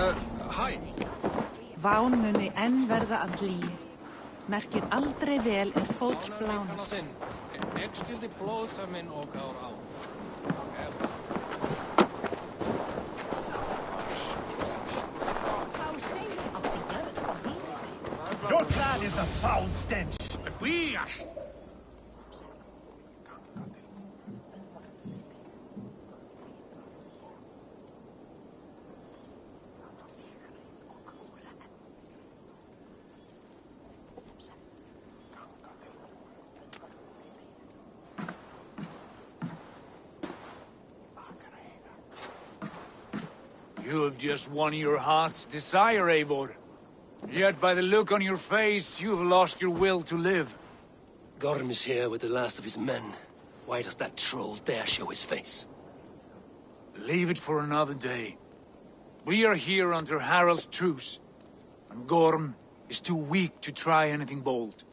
Hæ. Ván muni enn verða að lí. Merkir aldrei vel fót blánast. Ég skildi blóðþömmin og gár á. Your clan is a foul stench, but we are... You have just won your heart's desire, Eivor. Yet by the look on your face, you've lost your will to live. Gorm is here with the last of his men. Why does that troll dare show his face? Leave it for another day. We are here under Harald's truce, and Gorm is too weak to try anything bold.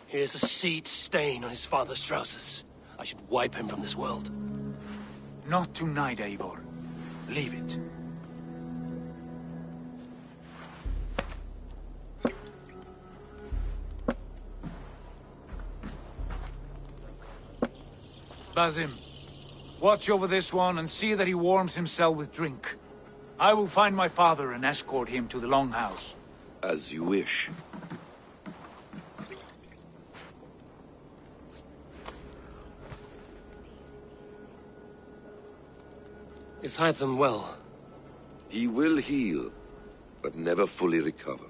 Here's a seed stain on his father's trousers. I should wipe him from this world. Not tonight, Eivor. Leave it. Basim, watch over this one and see that he warms himself with drink. I will find my father and escort him to the Longhouse. As you wish. Is Hytham well? He will heal, but never fully recover.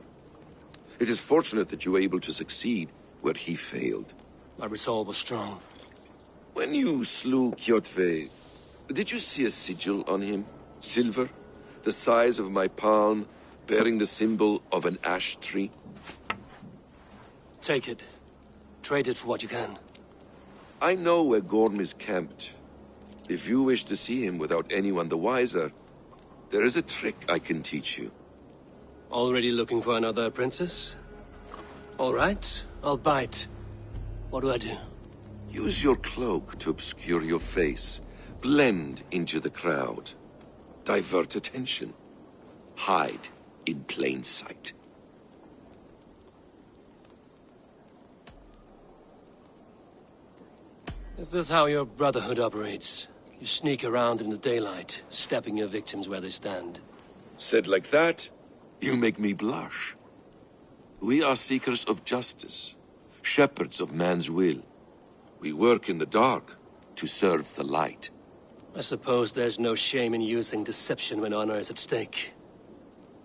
It is fortunate that you were able to succeed where he failed. My resolve was strong. When you slew Kjotve, did you see a sigil on him? Silver? The size of my palm, bearing the symbol of an ash tree? Take it. Trade it for what you can. I know where Gorm is camped. If you wish to see him without anyone the wiser, there is a trick I can teach you. Already looking for another princess? All right, I'll bite. What do I do? Use your cloak to obscure your face. Blend into the crowd. Divert attention. Hide in plain sight. Is this how your Brotherhood operates? You sneak around in the daylight, stepping your victims where they stand. Said like that, you make me blush. We are seekers of justice, shepherds of man's will. We work in the dark to serve the light. I suppose there's no shame in using deception when honor is at stake.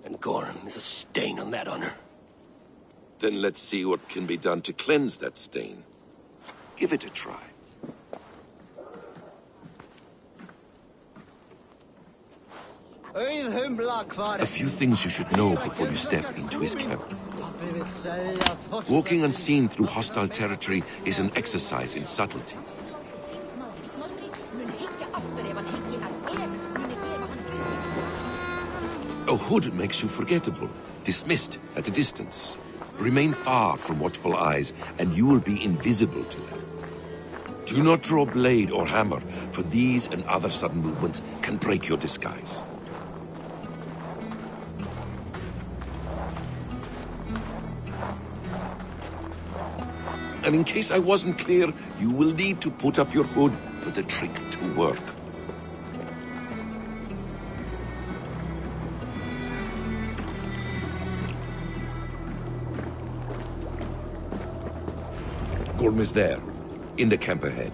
And Gorm is a stain on that honor. Then let's see what can be done to cleanse that stain. Give it a try. A few things you should know before you step into his camp. Walking unseen through hostile territory is an exercise in subtlety. A hood makes you forgettable, dismissed at a distance. Remain far from watchful eyes, and you will be invisible to them. Do not draw blade or hammer, for these and other sudden movements can break your disguise. And in case I wasn't clear, you will need to put up your hood for the trick to work. Gorm is there, in the camp ahead.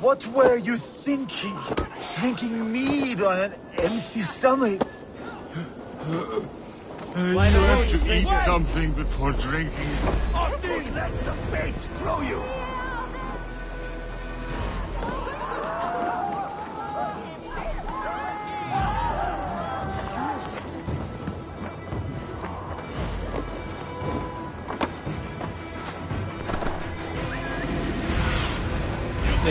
What were you thinking? Drinking mead on an empty stomach? You have to eat something before drinking. Don't let the fates throw you!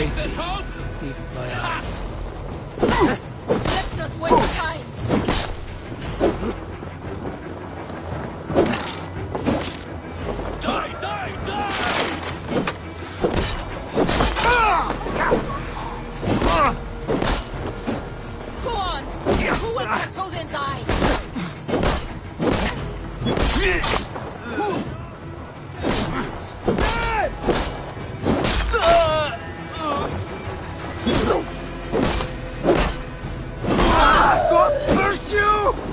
faith There's hope! even my eyes. Let's not waste time! Die, die, die! Go on! Who will control them die? God curse you!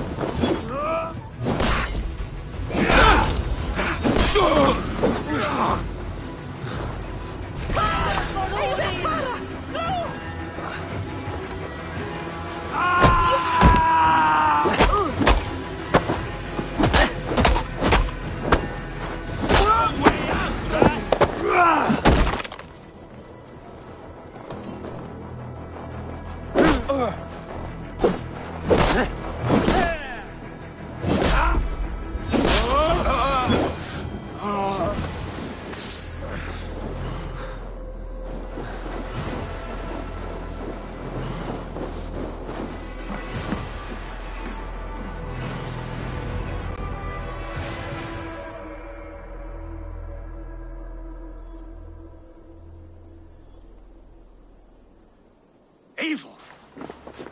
Evil!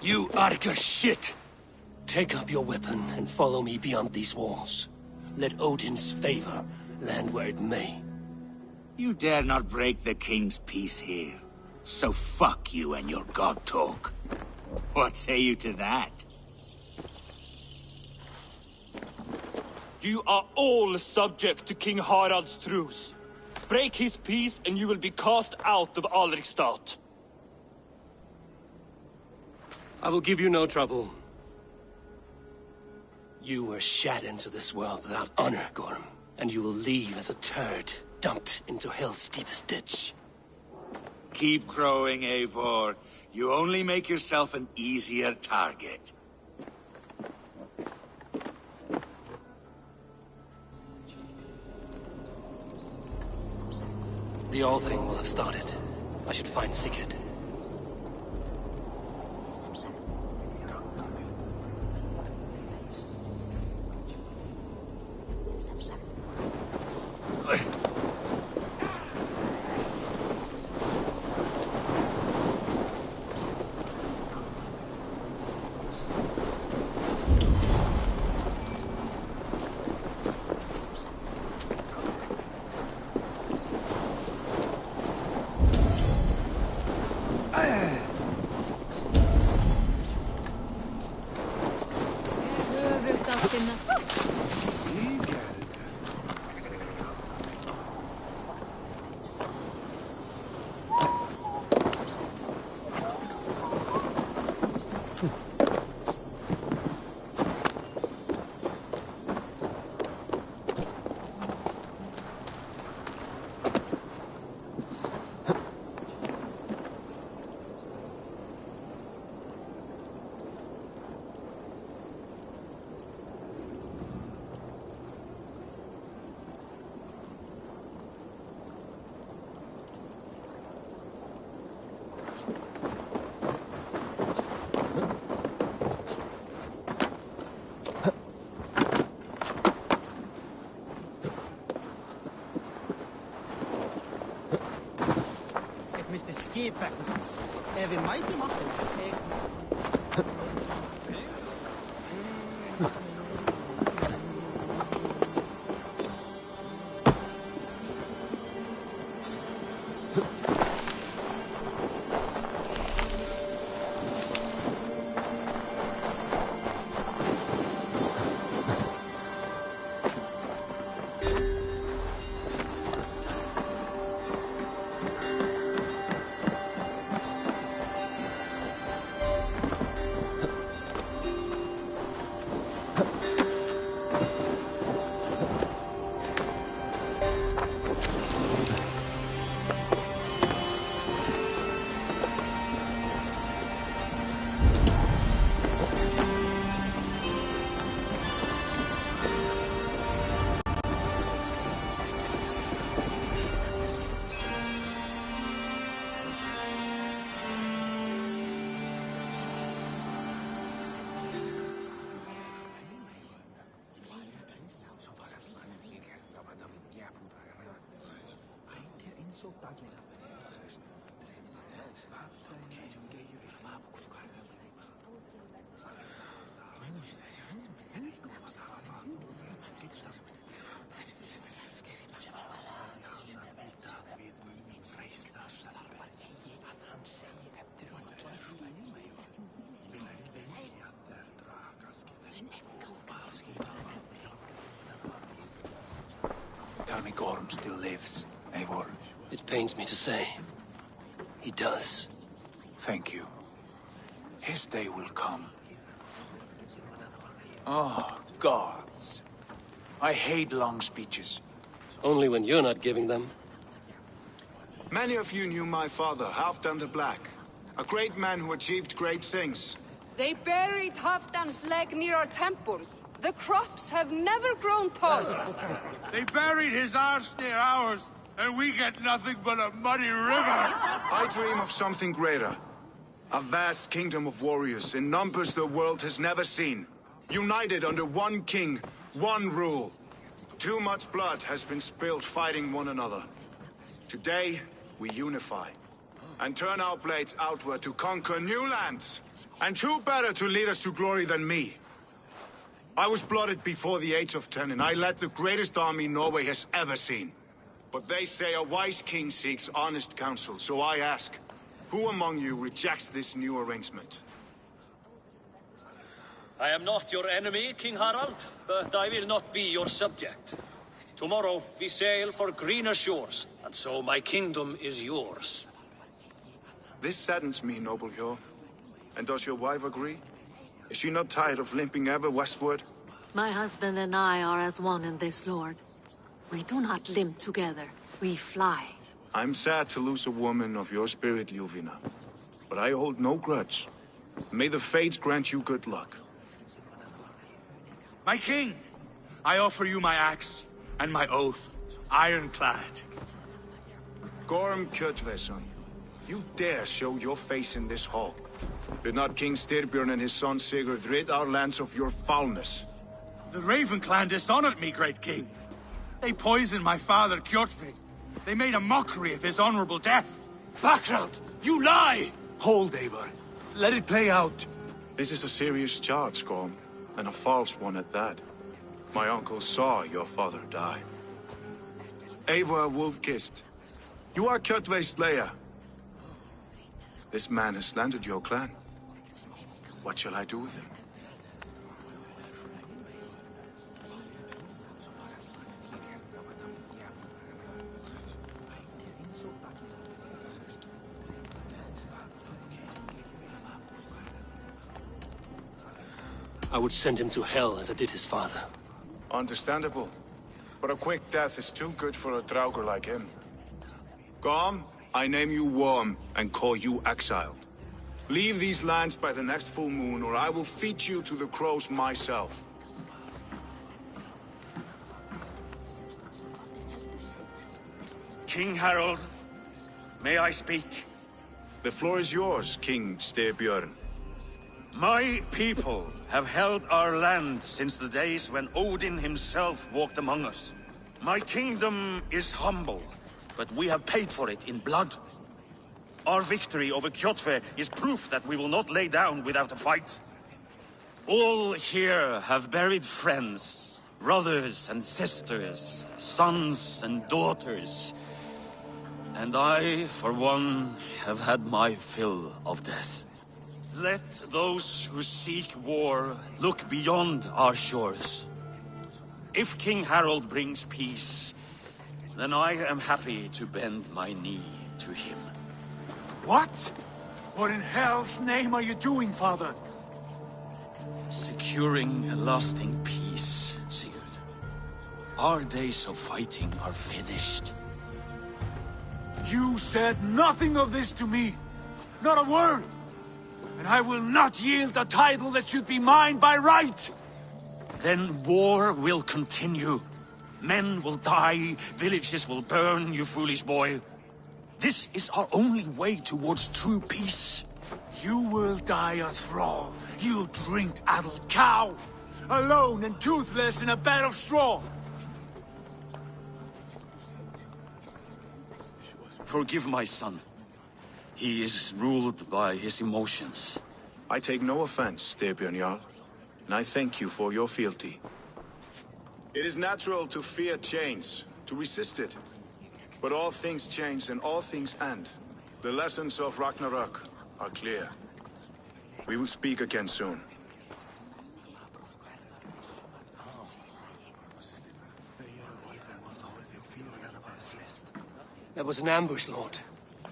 You Arca shit! Take up your weapon and follow me beyond these walls. Let Odin's favor land where it may. You dare not break the king's peace here. So fuck you and your god talk. What say you to that? You are all subject to King Harald's truce. Break his peace and you will be cast out of Alrikstad. I will give you no trouble. You were shat into this world without honor, Gorm, and you will leave as a turd dumped into hell's deepest ditch. Keep crowing, Eivor. You only make yourself an easier target. The All Thing will have started. I should find Sigurd. Även Mighty Muffin. Tell me Gorm still lives, Eivor. It pains me to say. He does. Thank you. His day will come. Oh, gods. I hate long speeches. Only when you're not giving them. Many of you knew my father, Halfdan the Black. A great man who achieved great things. They buried Halfdan's leg near our temple. The crops have never grown tall. They buried his arse near ours, and we get nothing but a muddy river. I dream of something greater. A vast kingdom of warriors in numbers the world has never seen. United under one king, one rule. Too much blood has been spilled fighting one another. Today, we unify. And turn our blades outward to conquer new lands. And who better to lead us to glory than me? I was blooded before the age of 10, and I led the greatest army Norway has ever seen. But they say a wise king seeks honest counsel, so I ask, who among you rejects this new arrangement? I am not your enemy, King Harald, but I will not be your subject. Tomorrow we sail for greener shores, and so my kingdom is yours. This saddens me, noble Hjor. And does your wife agree? Is she not tired of limping ever westward? My husband and I are as one in this, Lord. We do not limp together, we fly. I'm sad to lose a woman of your spirit, Ljuvina. But I hold no grudge. May the fates grant you good luck. My king, I offer you my axe and my oath, ironclad. Gorm Kjotveson, you dare show your face in this hall. Did not King Styrbjörn and his son Sigurd rid our lands of your foulness? The Raven clan dishonored me, great king. They poisoned my father, Kjotve. They made a mockery of his honorable death. Background! You lie! Hold, Eivor. Let it play out. This is a serious charge, Gorm, and a false one at that. My uncle saw your father die. Eivor Wolf-Kissed, you are Kjotve's slayer. This man has slandered your clan. What shall I do with him? I would send him to hell as I did his father. Understandable. But a quick death is too good for a Draugr like him. Gorm, I name you Worm and call you exiled. Leave these lands by the next full moon, or I will feed you to the crows myself. King Harald, may I speak? The floor is yours, King Styrbjörn. My people have held our land since the days when Odin himself walked among us. My kingdom is humble, but we have paid for it in blood. Our victory over Kjotve is proof that we will not lay down without a fight. All here have buried friends, brothers and sisters, sons and daughters. And I, for one, have had my fill of death. Let those who seek war look beyond our shores. If King Harald brings peace, then I am happy to bend my knee to him. What? What in hell's name are you doing, father? Securing a lasting peace, Sigurd. Our days of fighting are finished. You said nothing of this to me. Not a word. And I will not yield a title that should be mine by right. Then war will continue. Men will die, villages will burn, you foolish boy. This is our only way towards true peace. You will die a thrall, you drink-addled cow. Alone and toothless in a bed of straw. Forgive my son. He is ruled by his emotions. I take no offense, Styrbjörn Jarl, and I thank you for your fealty. It is natural to fear change, to resist it. But all things change and all things end. The lessons of Ragnarok are clear. We will speak again soon. That was an ambush, Lord.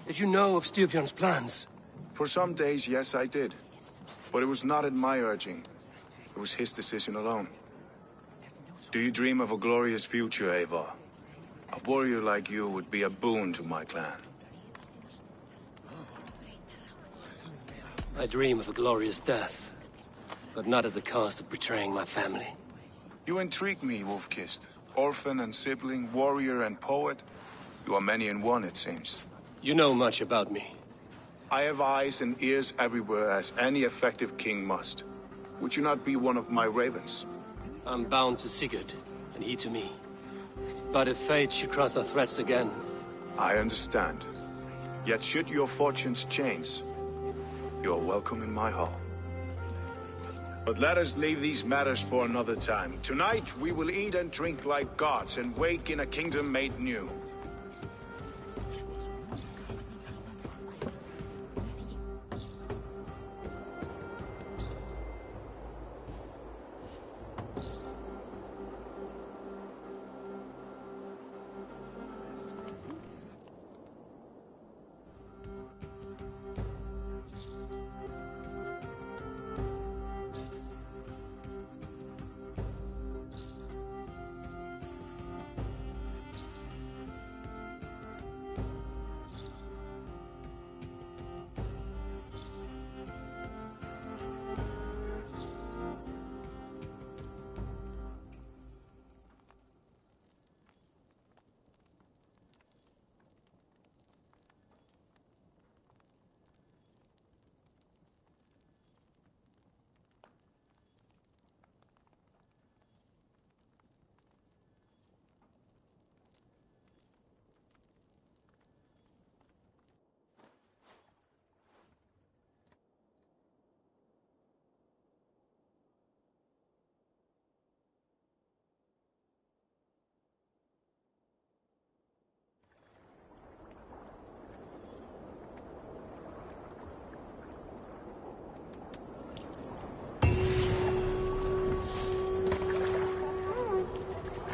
Did you know of Styrbjörn's plans? For some days, yes, I did. But it was not at my urging. It was his decision alone. Do you dream of a glorious future, Eivor? A warrior like you would be a boon to my clan. I dream of a glorious death, but not at the cost of betraying my family. You intrigue me, Wolfkist. Orphan and sibling, warrior and poet. You are many in one, it seems. You know much about me. I have eyes and ears everywhere, as any effective king must. Would you not be one of my ravens? I'm bound to Sigurd, and he to me. But if fate should cross our threats again... I understand. Yet should your fortunes change, you are welcome in my hall. But let us leave these matters for another time. Tonight, we will eat and drink like gods and wake in a kingdom made new.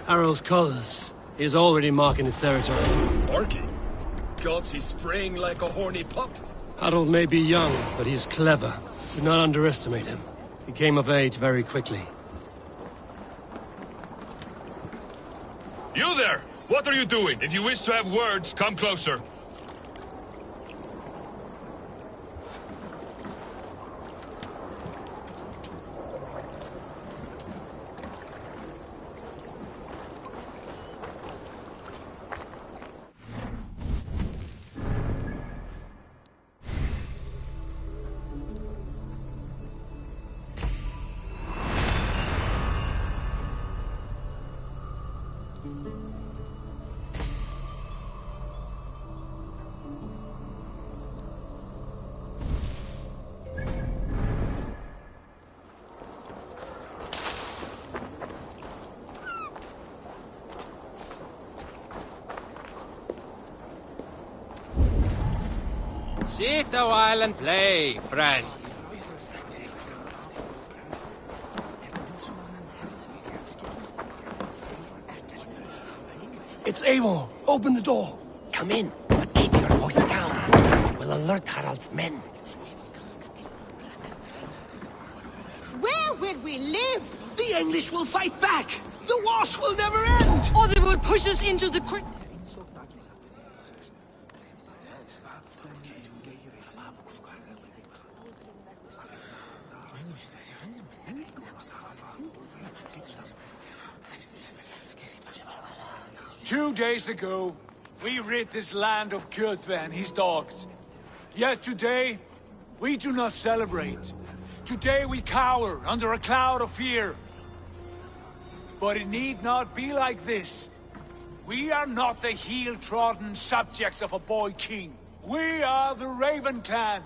Harald's colors. He is already marking his territory. Marking? Gods, he's spraying like a horny pup. Harald may be young, but he's clever. Do not underestimate him. He came of age very quickly. You there! What are you doing? If you wish to have words, come closer. Sit a while and play, friend. It's Eivor! Open the door! Come in, but keep your voice down. You will alert Harald's men. Where will we live? The English will fight back! The wars will never end! Or they will push us into the crypt. 2 days ago, we rid this land of Kjotve and his dogs. Yet today, we do not celebrate. Today we cower under a cloud of fear. But it need not be like this. We are not the heel-trodden subjects of a boy king. We are the Raven clan.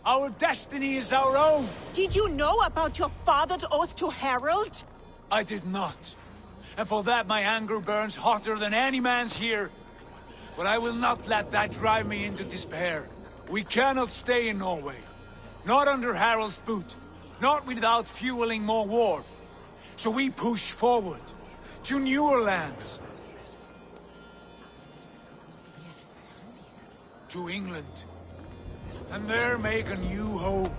Our destiny is our own. Did you know about your father's oath to Harold? I did not. And for that my anger burns hotter than any man's here. But I will not let that drive me into despair. We cannot stay in Norway. Not under Harald's boot. Not without fueling more war. So we push forward. To newer lands. To England. And there make a new home.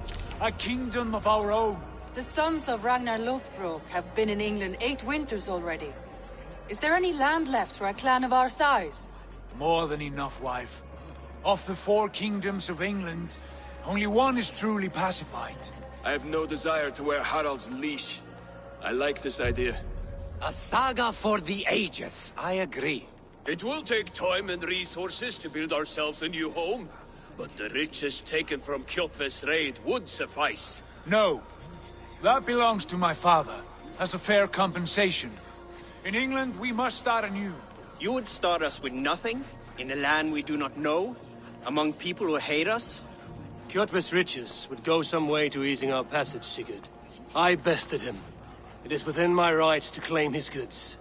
A kingdom of our own. The sons of Ragnar Lothbrok have been in England 8 winters already. Is there any land left for a clan of our size? More than enough, wife. Of the 4 kingdoms of England, only one is truly pacified. I have no desire to wear Harald's leash. I like this idea. A saga for the ages, I agree. It will take time and resources to build ourselves a new home, but the riches taken from Kjotve's raid would suffice. No. That belongs to my father, as a fair compensation. In England, we must start anew. You would start us with nothing? In a land we do not know? Among people who hate us? Kjotve's riches would go some way to easing our passage, Sigurd. I bested him. It is within my rights to claim his goods.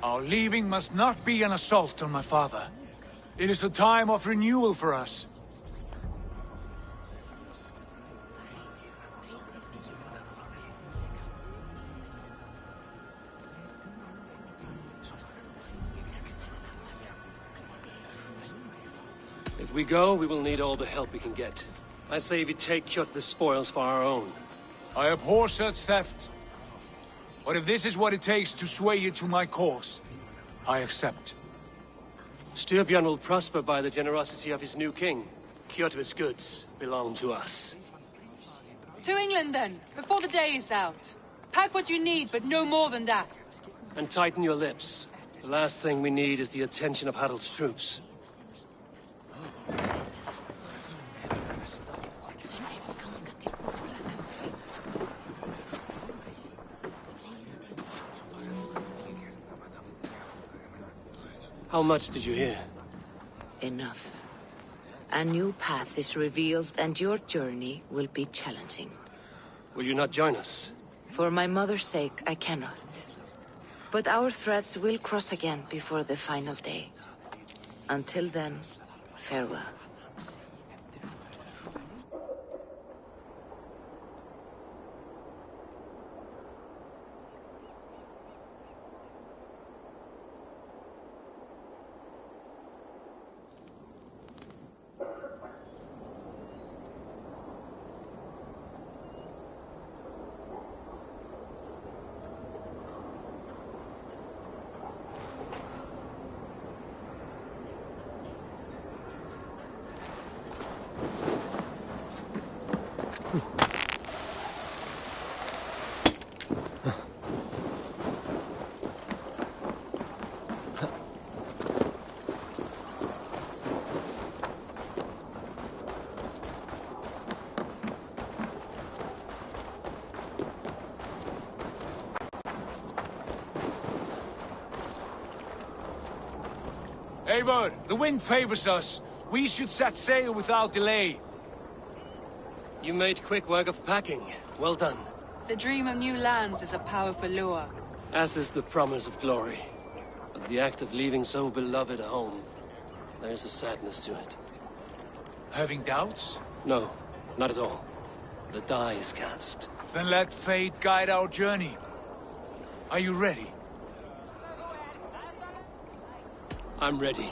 Our leaving must not be an assault on my father. It is a time of renewal for us. If we go, we will need all the help we can get. I say we take Kjotve's spoils for our own. I abhor such theft. But if this is what it takes to sway you to my cause, I accept. Styrbjörn will prosper by the generosity of his new king. Kjotve's goods belong to us. To England then, before the day is out. Pack what you need, but no more than that. And tighten your lips. The last thing we need is the attention of Harald's troops. How much did you hear? Enough. A new path is revealed and your journey will be challenging. Will you not join us? For my mother's sake, I cannot. But our threads will cross again before the final day. Until then, farewell. Eivor, the wind favors us. We should set sail without delay. You made quick work of packing. Well done. The dream of new lands is a powerful lure. As is the promise of glory. But the act of leaving so beloved a home, there's a sadness to it. Having doubts? No, not at all. The die is cast. Then let fate guide our journey. Are you ready? I'm ready.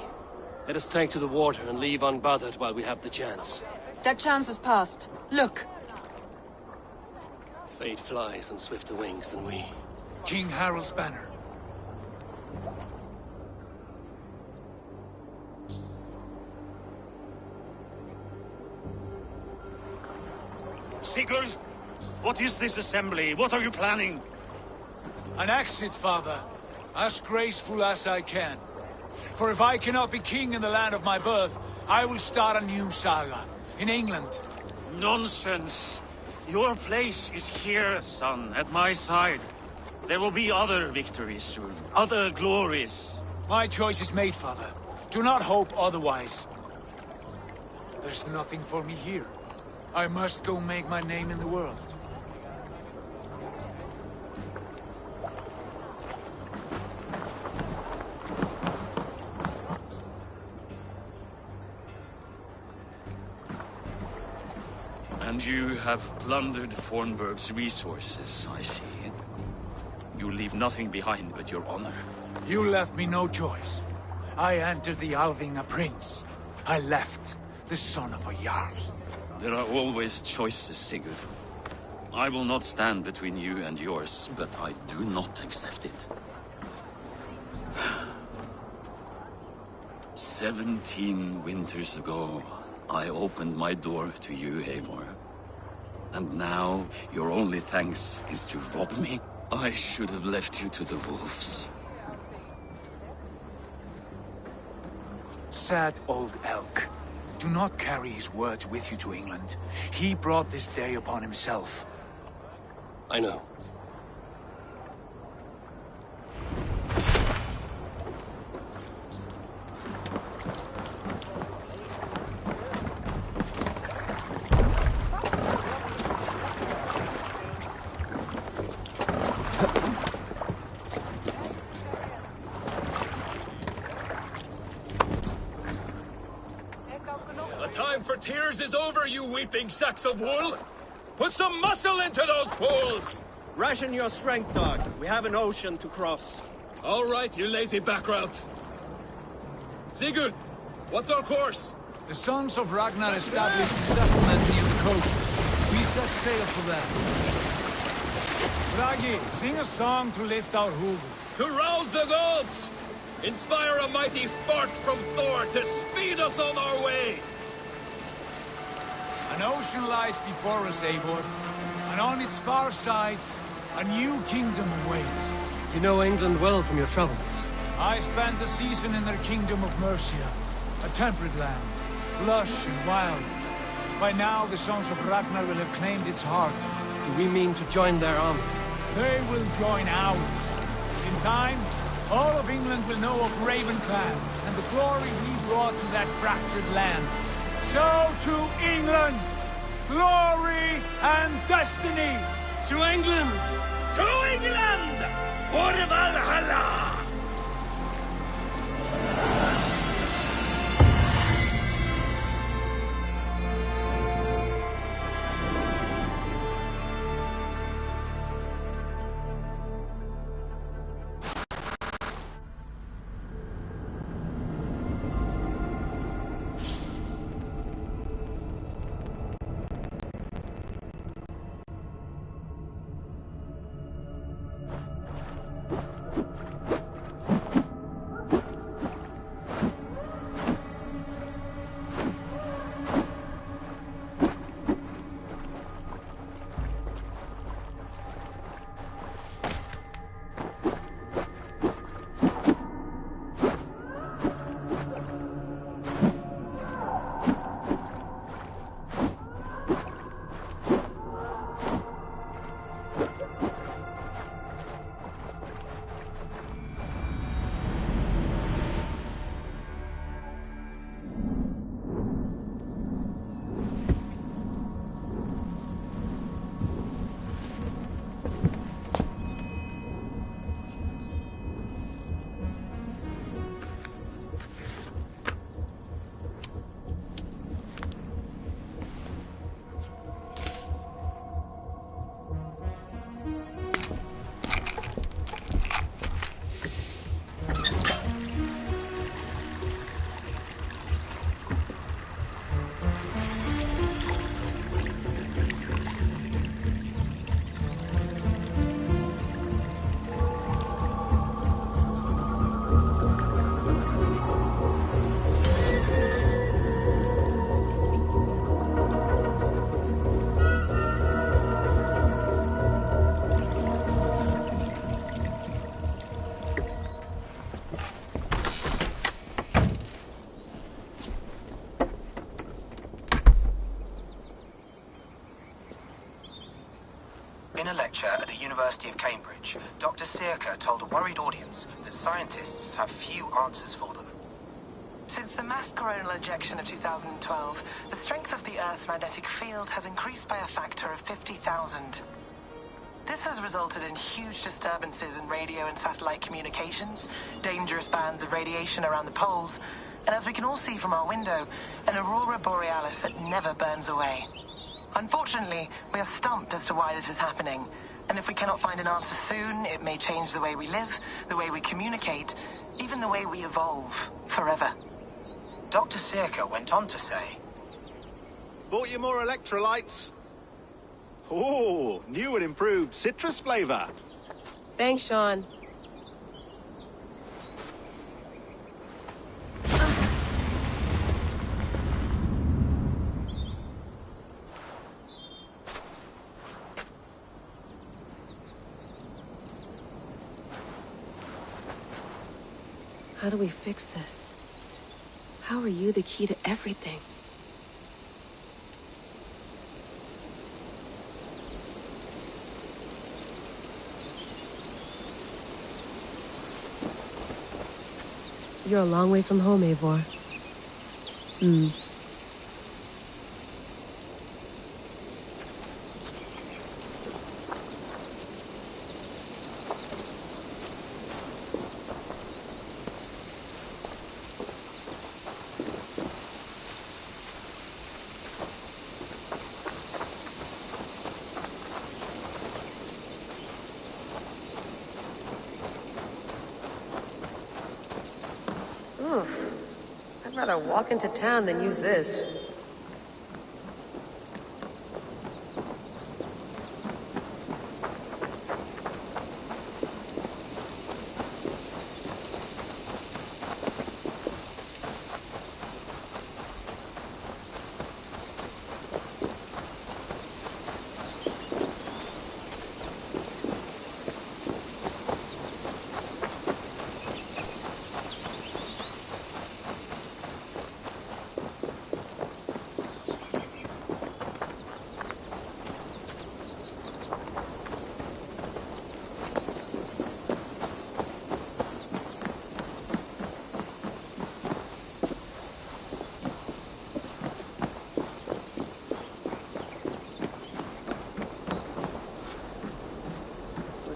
Let us take to the water and leave unbothered while we have the chance. That chance has passed. Look! Fate flies on swifter wings than we. King Harald's banner. Sigurd, what is this assembly? What are you planning? An exit, father. As graceful as I can. For if I cannot be king in the land of my birth, I will start a new saga. In England. Nonsense. Your place is here, son, at my side. There will be other victories soon. Other glories. My choice is made, father. Do not hope otherwise. There's nothing for me here. I must go make my name in the world. And you have plundered Fornburg's resources, I see. You leave nothing behind but your honor. You left me no choice. I entered the Alving a prince. I left the son of a Jarl. There are always choices, Sigurd. I will not stand between you and yours, but I do not accept it. 17 winters ago, I opened my door to you, Eivor. And now, your only thanks is to rob me? I should have left you to the wolves. Sad old elk. Do not carry his words with you to England. He brought this day upon himself. I know. Tears is over, you weeping sacks of wool! Put some muscle into those pools! Ration your strength, dog. We have an ocean to cross. All right, you lazy backrout. Sigurd, what's our course? The sons of Ragnar established a settlement near the coast. We set sail for them. Bragi, sing a song to lift our hoof. To rouse the gods! Inspire a mighty fart from Thor to speed us on our way! An ocean lies before us, Eivor, and on its far side, a new kingdom awaits. You know England well from your travels. I spent a season in their kingdom of Mercia, a temperate land, lush and wild. By now, the sons of Ragnar will have claimed its heart. Do we mean to join their army? They will join ours. In time, all of England will know of Raven Clan and the glory we brought to that fractured land. So to England! Glory and destiny! To England! To England! For Valhalla! In a lecture at the University of Cambridge, Dr. Circa told a worried audience that scientists have few answers for them. Since the mass coronal ejection of 2012, the strength of the Earth's magnetic field has increased by a factor of 50,000. This has resulted in huge disturbances in radio and satellite communications, dangerous bands of radiation around the poles, and as we can all see from our window, an aurora borealis that never burns away. Unfortunately, we are stumped as to why this is happening, and if we cannot find an answer soon, it may change the way we live, the way we communicate, even the way we evolve, forever. Dr. Circa went on to say, Bought you more electrolytes? Oh, new and improved citrus flavor. Thanks, Sean. How do we fix this? How are you the key to everything? You're a long way from home, Eivor. I'd rather walk into town than use this.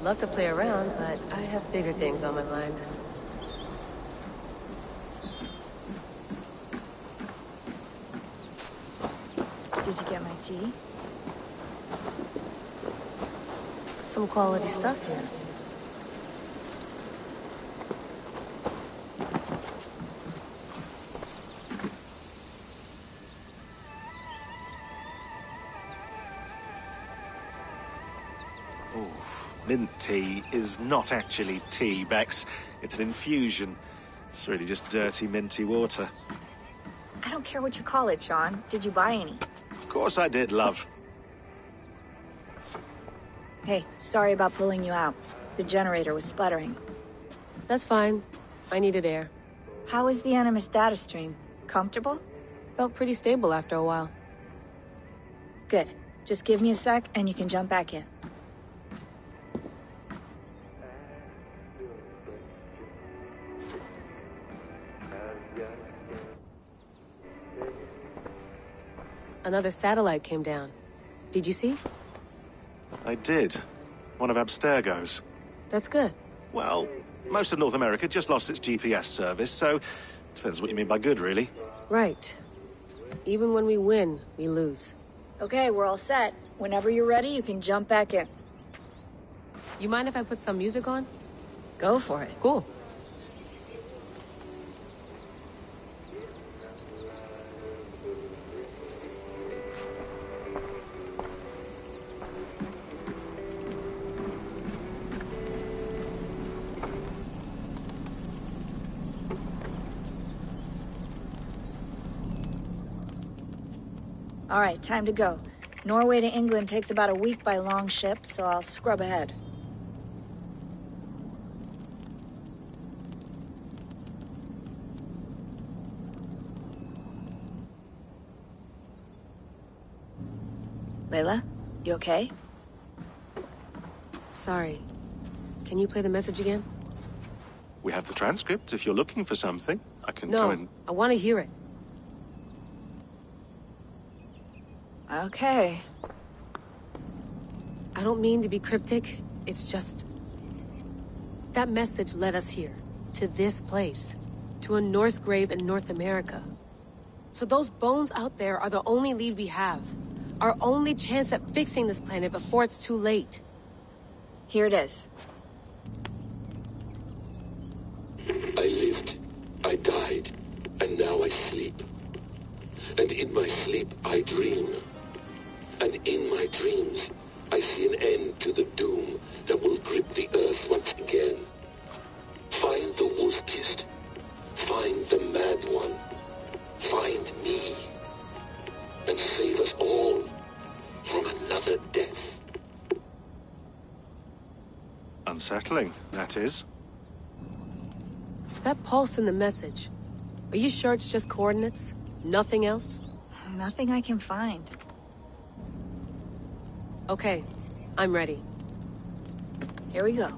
Love to play around, but I have bigger things on my mind. Did you get my tea? Some quality stuff here. Mint tea is not actually tea, Bex. It's an infusion. It's really just dirty, minty water. I don't care what you call it, Sean. Did you buy any? Of course I did, love. Hey, sorry about pulling you out. The generator was sputtering. That's fine. I needed air. How was the Animus data stream? Comfortable? Felt pretty stable after a while. Good. Just give me a sec and you can jump back in. Another satellite came down. Did you see? I did. One of Abstergo's. That's good. Well, most of North America just lost its GPS service, so depends what you mean by good, really. Right. Even when we win, we lose. Okay, we're all set. Whenever you're ready, you can jump back in. You mind if I put some music on? Go for it. Cool. All right, time to go. Norway to England takes about a week by long ship, so I'll scrub ahead. Layla, you okay? Sorry. Can you play the message again? We have the transcript. If you're looking for something, I can No, go and... I want to hear it. Okay. I don't mean to be cryptic. It's just... that message led us here. To this place. To a Norse grave in North America. So those bones out there are the only lead we have. Our only chance at fixing this planet before it's too late. Here it is. I lived, I died, and now I sleep. And in my sleep I dream. And in my dreams I see an end to the doom that will grip the earth once again. Find the wolf-kissed. Find the mad one. Find me. And save us all from another death. Unsettling, that is. That pulse in the message. Are you sure it's just coordinates? Nothing else? Nothing I can find. Okay, I'm ready. Here we go.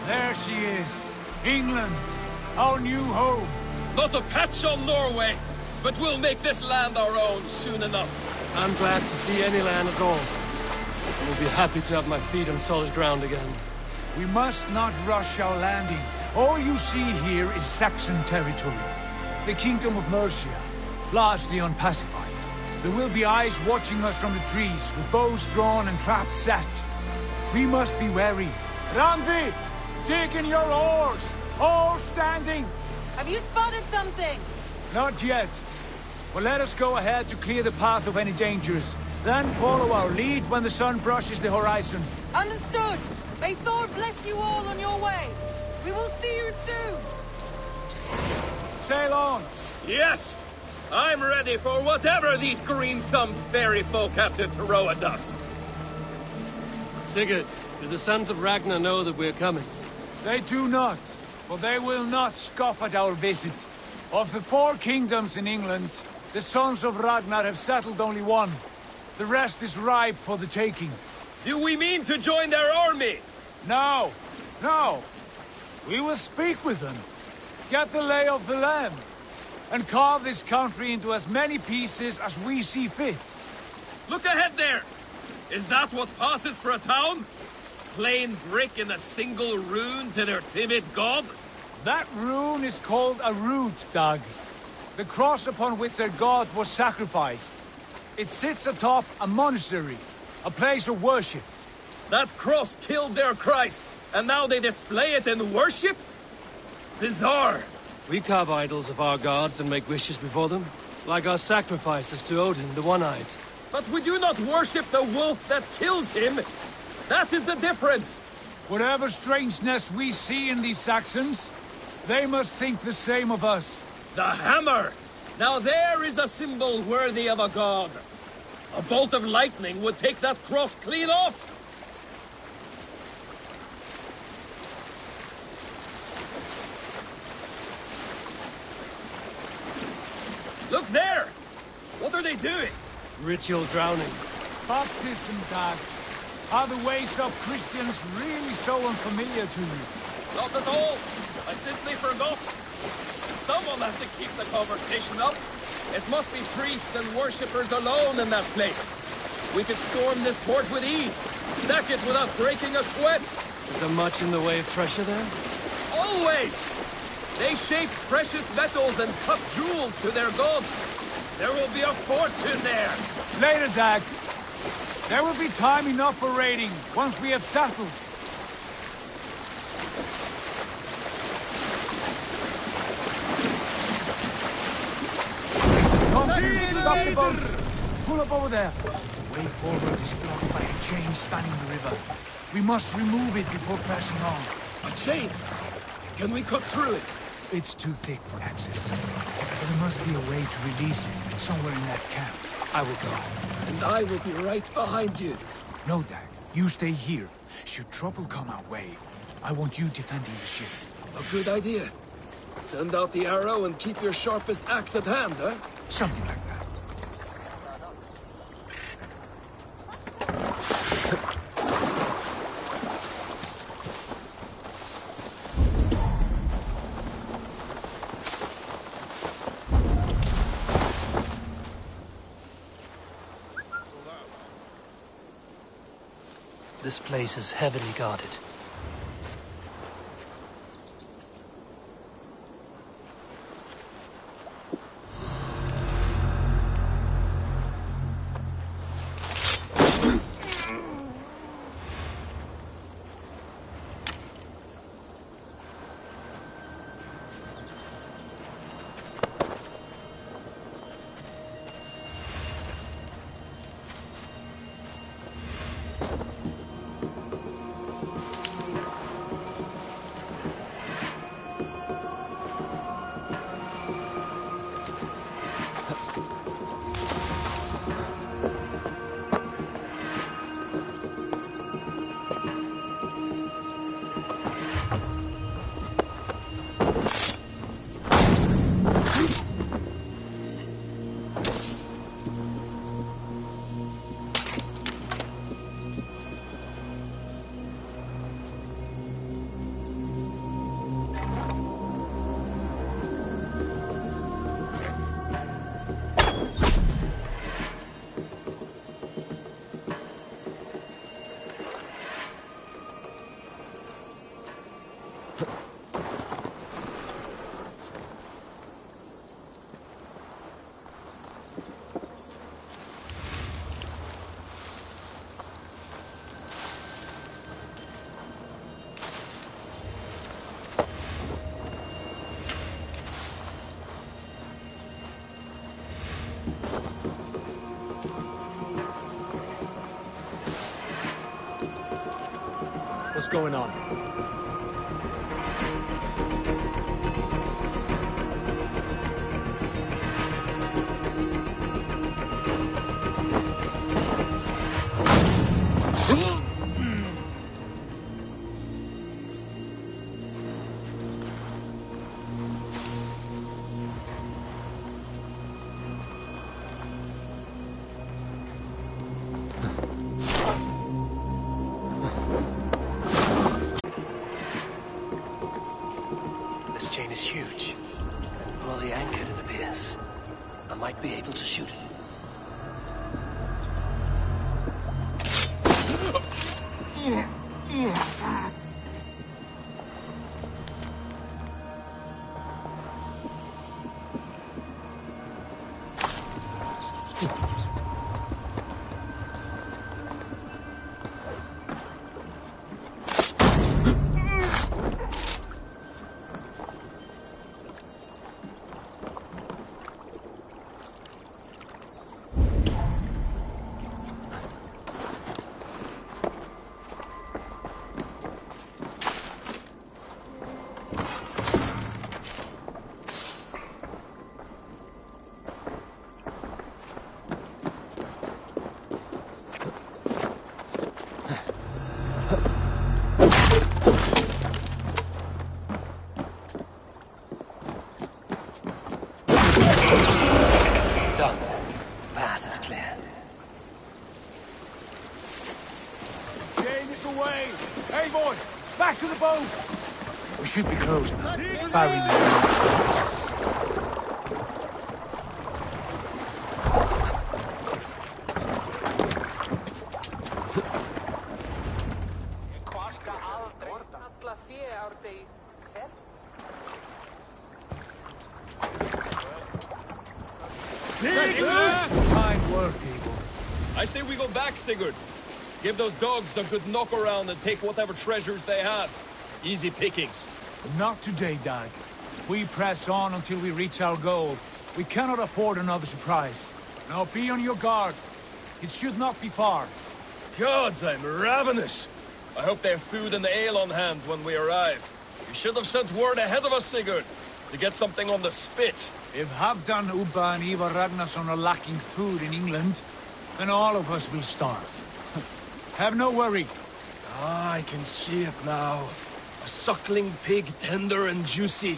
There she is. England, our new home. Not a patch on Norway, but we'll make this land our own soon enough. I'm glad to see any land at all. I will be happy to have my feet on solid ground again. We must not rush our landing. All you see here is Saxon territory. The Kingdom of Mercia, largely unpacified. There will be eyes watching us from the trees, with bows drawn and traps set. We must be wary. Randi! Dig in your oars! All standing! Have you spotted something? Not yet. But let us go ahead to clear the path of any dangers. Then follow our lead when the sun brushes the horizon. Understood! May Thor bless you all on your way! We will see you soon! Sail on! Yes! I'm ready for whatever these green-thumbed fairy folk have to throw at us. Sigurd, do the sons of Ragnar know that we're coming? They do not, but they will not scoff at our visit. Of the 4 kingdoms in England, the sons of Ragnar have settled only one. The rest is ripe for the taking. Do we mean to join their army? No, no. We will speak with them, get the lay of the land, and carve this country into as many pieces as we see fit. Look ahead there! Is that what passes for a town? Plain brick and a single rune to their timid god? That rune is called a root, Dag. The cross upon which their god was sacrificed. It sits atop a monastery, a place of worship. That cross killed their Christ, and now they display it in worship? Bizarre. We carve idols of our gods and make wishes before them, like our sacrifices to Odin, the One-Eyed. But we do not worship the wolf that kills him. That is the difference! Whatever strangeness we see in these Saxons, they must think the same of us. The hammer! Now there is a symbol worthy of a god. A bolt of lightning would take that cross clean off! Look there! What are they doing? Ritual drowning. Baptism, Dad. Are the ways of Christians really so unfamiliar to you? Not at all. I simply forgot. Someone has to keep the conversation up. It must be priests and worshippers alone in that place. We could storm this port with ease. Sack it without breaking a sweat. Is there much in the way of treasure there? Always! They shape precious metals and cut jewels to their gods. There will be a fortune there. Later, Dag. There will be time enough for raiding, once we have settled. Come, stop the boats. Pull up over there. The way forward is blocked by a chain spanning the river. We must remove it before pressing on. A chain? Can we cut through it? It's too thick for access. But there must be a way to release it somewhere in that camp. I will go. And I will be right behind you. No, Dag. You stay here. Should trouble come our way, I want you defending the ship. A good idea. Send out the arrow and keep your sharpest axe at hand, huh? Something like that. This place is heavily guarded. What's going on? This chain is huge. And poorly anchored, it appears. I might be able to shoot it. way! Hey, boy! Back to the boat! We should be close now. Barry knows. Fine work, Abel. I say we go back, Sigurd. Give those dogs a good knock around and take whatever treasures they have. Easy pickings. Not today, Dag. We press on until we reach our goal. We cannot afford another surprise. Now be on your guard. It should not be far. Gods, I'm ravenous. I hope they have food and ale on hand when we arrive. You should have sent word ahead of us, Sigurd, to get something on the spit. If Halfdan, Ubba and Ivar Ragnarsson are lacking food in England, then all of us will starve. Have no worry. Ah, I can see it now. A suckling pig, tender and juicy,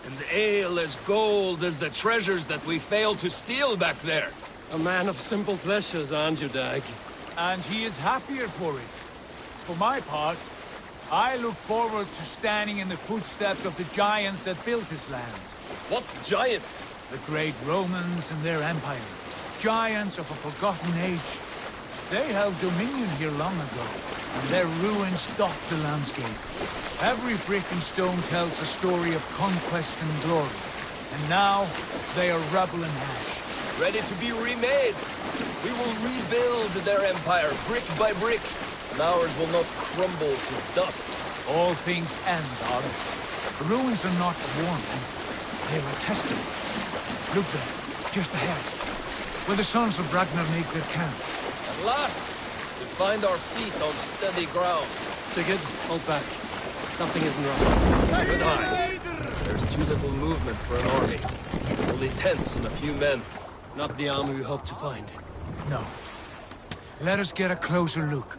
and ale as gold as the treasures that we failed to steal back there. A man of simple pleasures, aren't you, Dag? And he is happier for it. For my part, I look forward to standing in the footsteps of the giants that built this land. What giants? The great Romans and their empire. Giants of a forgotten age. They held dominion here long ago, and their ruins dot the landscape. Every brick and stone tells a story of conquest and glory. And now, they are rubble and ash. Ready to be remade. We will rebuild their empire brick by brick, and ours will not crumble to dust. All things end, Dag. The ruins are not warning. They are a testament. Look there, just ahead, where the sons of Ragnar make their camp. At last, we find our feet on steady ground. Sigurd, hold back. Something isn't right. Good eye. There's too little movement for an army. Only tents and a few men. Not the army we hope to find. No. Let us get a closer look.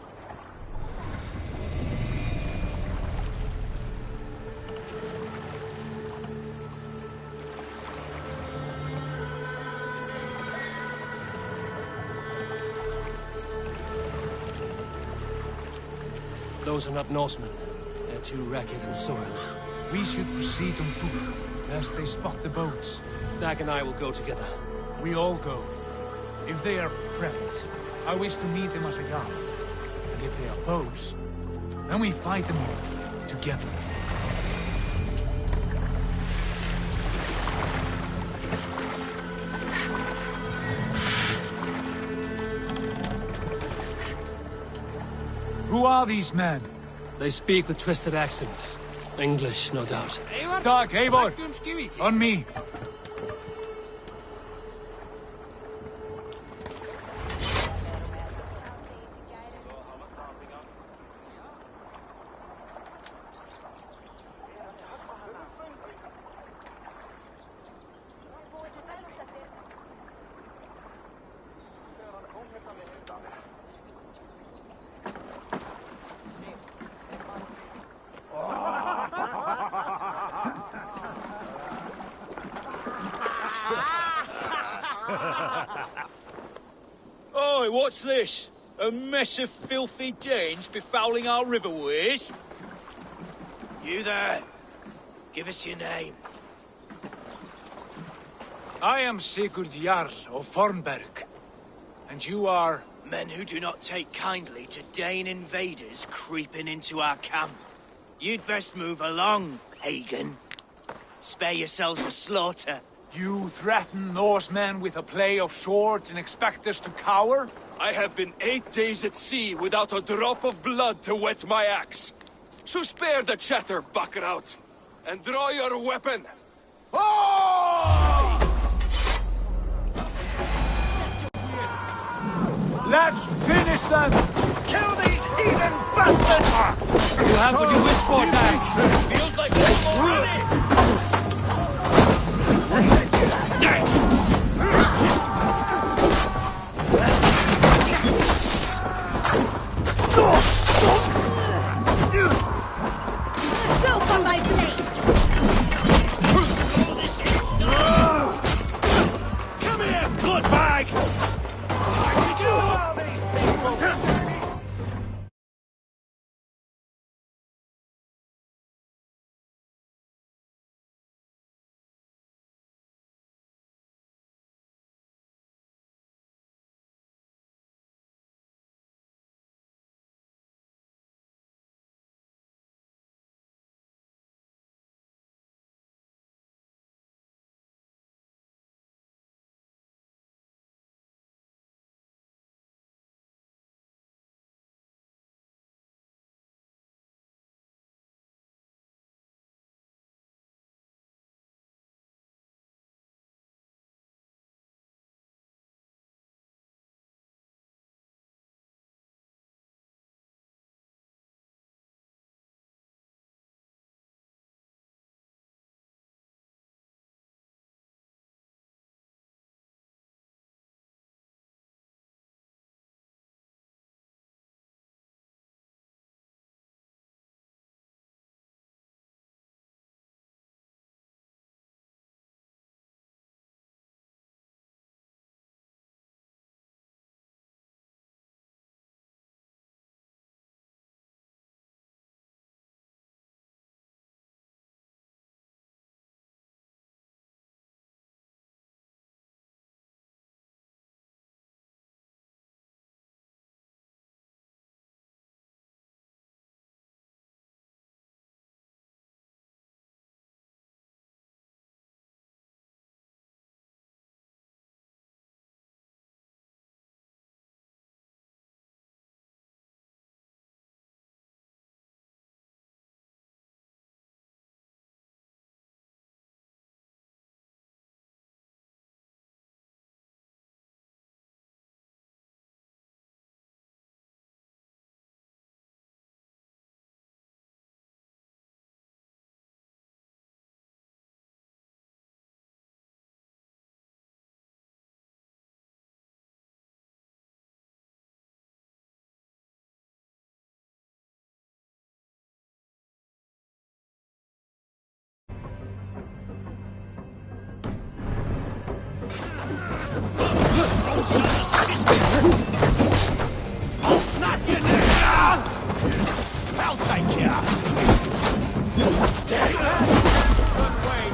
Those are not Norsemen. They're too ragged and soiled. We should proceed on foot, lest they spot the boats. Dag and I will go together. We all go. If they are friends, I wish to meet them as a guard. And if they are foes, then we fight them all, together. Who are these men? They speak with twisted accents. English, no doubt. Dag, Eivor! On me! Oi, what's this? A mess of filthy Danes befouling our riverways? You there. Give us your name. I am Sigurd Jarl of Fornberg. And you are... Men who do not take kindly to Dane invaders creeping into our camp. You'd best move along, pagan. Spare yourselves a slaughter. You threaten Norsemen with a play of swords and expect us to cower? I have been 8 days at sea without a drop of blood to wet my axe. So spare the chatter, buckerouts, and draw your weapon. Let's finish them! Kill these heathen bastards! You have what you wish for, Dag. Feels like they're already! I'll snap your neck! I'll take you! Dead! Good way!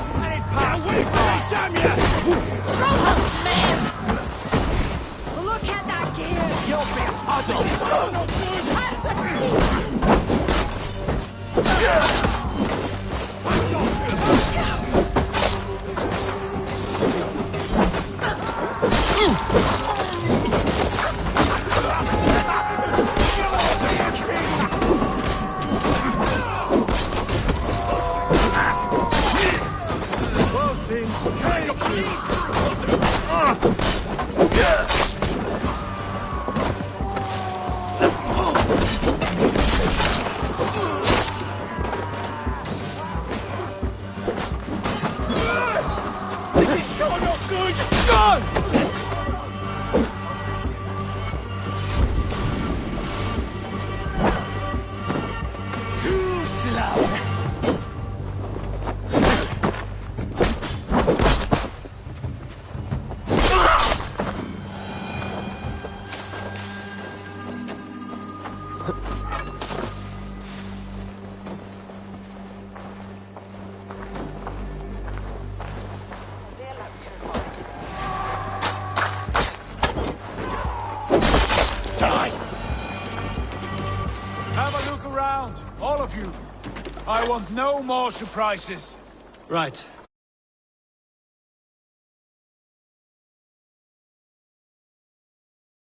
Get away from me, damn you! Strongholds, man! Look at that gear! You'll be a puzzle! This is so no This is so not good! Gone! Too slow! Have a look around, all of you. I want no more surprises. Right.